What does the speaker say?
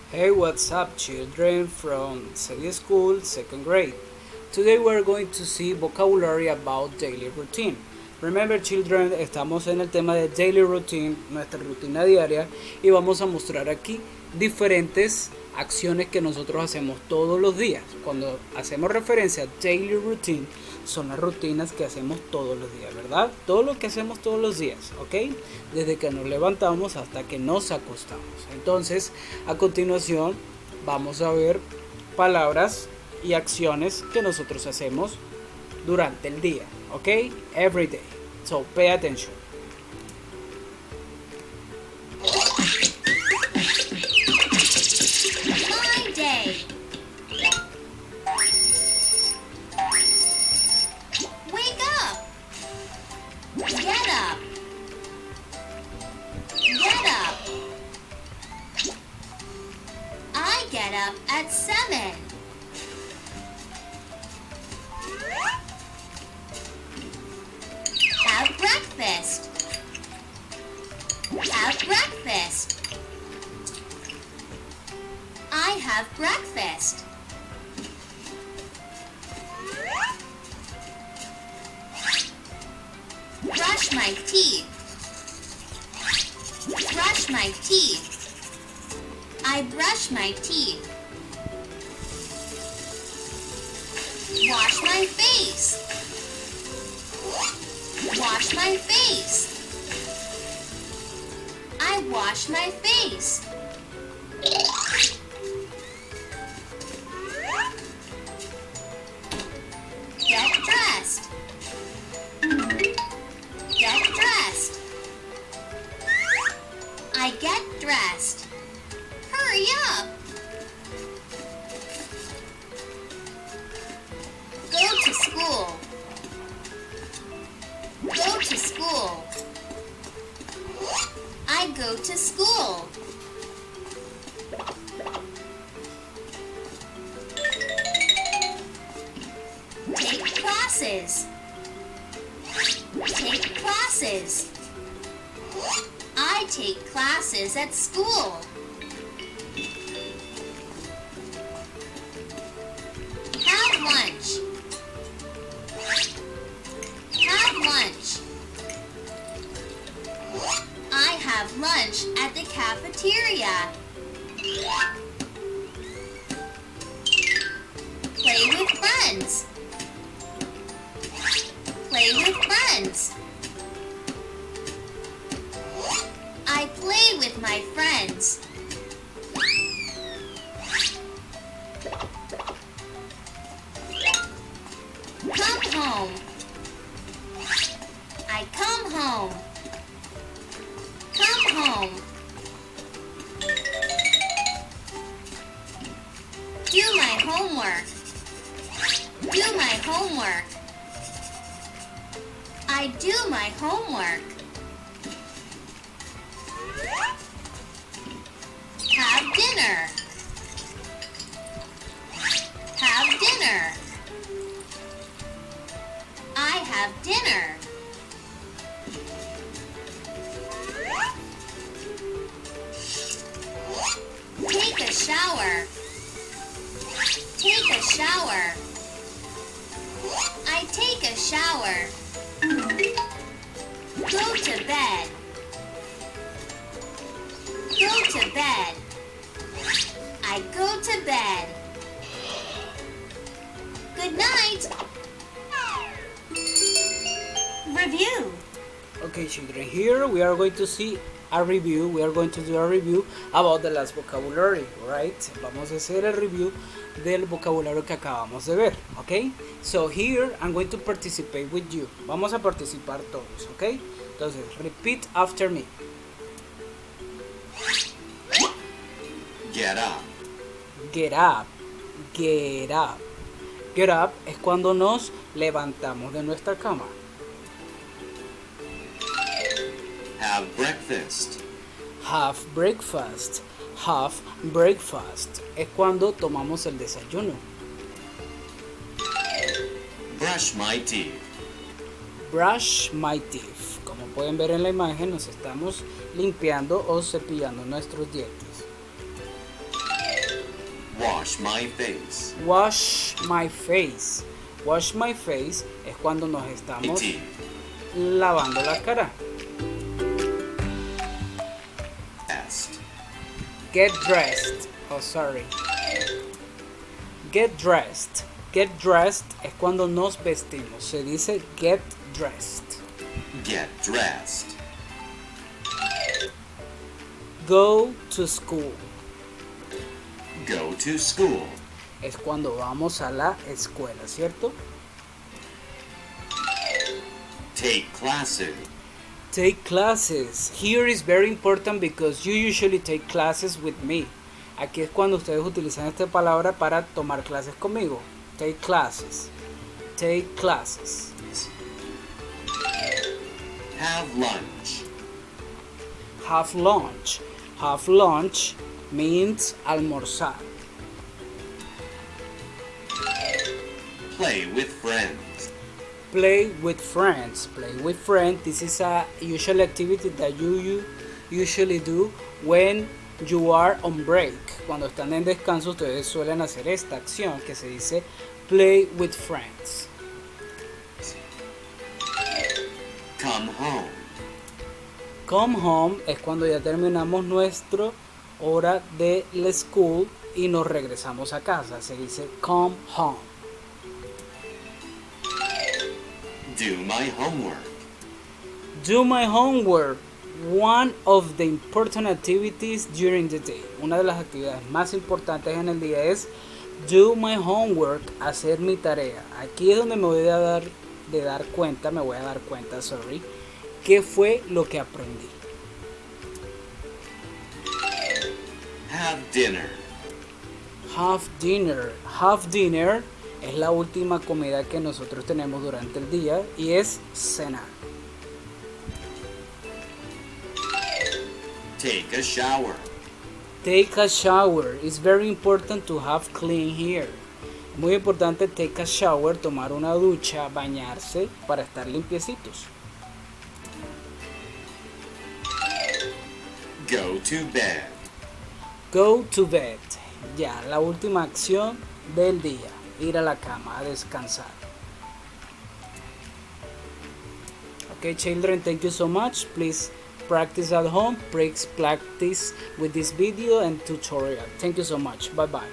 Hey, what's up, children from CEDHI School, second grade. Today we're going to see vocabulary about daily routine. Remember, children, estamos en el tema de daily routine, nuestra rutina diaria, y vamos a mostrar aquí diferentes acciones que nosotros hacemos todos los días. Cuando hacemos referencia a daily routine, son las rutinas que hacemos todos los días, ¿verdad? Todo lo que hacemos todos los días, ¿ok? Desde que nos levantamos hasta que nos acostamos. Entonces, a continuación, vamos a ver palabras y acciones que nosotros hacemos durante el día, ¿ok? Every day. So, pay attention. My day. Wake up. Get up. Get up. I get up at 7. Have breakfast. Have breakfast. I have breakfast. Brush my teeth. Brush my teeth. I brush my teeth. Wash my face. Wash my face. I wash my face. Get dressed. Get dressed. I get dressed. Hurry up. Go to school. Go to school. I go to school. Take classes. Take classes. I take classes at school. Have lunch. Have lunch. I have lunch at the cafeteria. Play with friends. Play with friends. I play with my friends. Come home. I come home. Come home. Do my homework. Do my homework. I do my homework. Have dinner. Have dinner. I have dinner. Take a shower. Take a shower. I take a shower. Go to bed. Go to bed. I go to bed. Good night. Review. Okay, children, here we are going to see a review. We are going to do a review about the last vocabulary, right? Vamos a hacer el review del vocabulario que acabamos de ver, okay? So here I'm going to participate with you. Vamos a participar todos, okay? Entonces, repeat after me. Get up. Get up. Get up. Get up es cuando nos levantamos de nuestra cama. Have breakfast. Have breakfast. Have breakfast es cuando tomamos el desayuno. Brush my teeth. Brush my teeth. Como pueden ver en la imagen, nos estamos limpiando o cepillando nuestros dientes. Wash my face. Wash my face. Wash my face es cuando nos estamos Teeth. lavando la cara. Dressed. Get dressed. Oh, sorry. Get dressed. Get dressed es cuando nos vestimos. Se dice get dressed. Get dressed. Go to school. Go to school. Es cuando vamos a la escuela, ¿cierto? Take classes. Take classes. Here is very important because you usually take classes with me. Aquí es cuando ustedes utilizan esta palabra para tomar clases conmigo. Take classes. Take classes. Have lunch. Have lunch. Have lunch means almorzar. Play with friends. Play with friends. Play with friends. This is a usual activity that you usually do when you are on break. Cuando están en descanso, ustedes suelen hacer esta acción que se dice play with friends. Come home. Come home es cuando ya terminamos nuestra hora de la school y nos regresamos a casa. Se dice come home. Do my homework. Do my homework. One of the important activities during the day. Una de las actividades más importantes en el día es do my homework, hacer mi tarea. Aquí es donde me voy a dar cuenta, qué fue lo que aprendí. Have dinner. Have dinner. Have dinner es la última comida que nosotros tenemos durante el día y es cenar. Take a shower. Take a shower. It's very important to have clean hair. Muy importante take a shower, tomar una ducha, bañarse para estar limpiecitos. Go to bed. Go to bed. Ya, la última acción del día. Ir a la cama a descansar. Okay, children, thank you so much. Please practice at home. Practice with this video and tutorial. Thank you so much. Bye bye.